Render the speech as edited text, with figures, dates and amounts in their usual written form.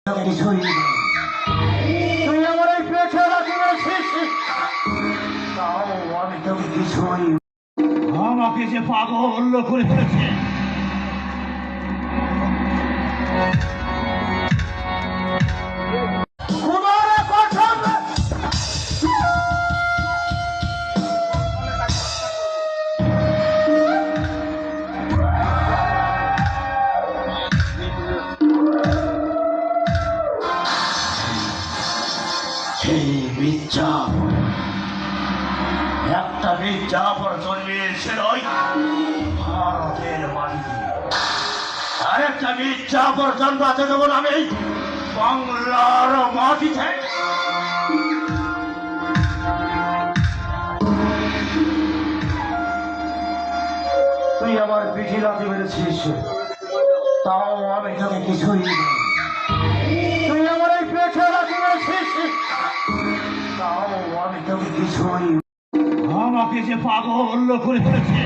কিছুই নেই। তুই আমার এই পেটে রাখি আছিস, তাও আমি তোকে কিছুই। আমাকে যে পাগল করে ফেলেছে। একটা মির্জাফর জন্মিয়েছিল ভারতের মাটিতে, আর একটা মির্জাফর জন্মাতে দেবো আমি বাংলার মাটিতে। তুই আমার পিঠে লাথি মেরেছিস, তাও আমি তোকে কিছুই নেই। তুই আমার এই পেটে লাথি মেরেছিস, তাও আমি তোকে কিছুই। আমাকে যে পাগল করে ফেলেছে।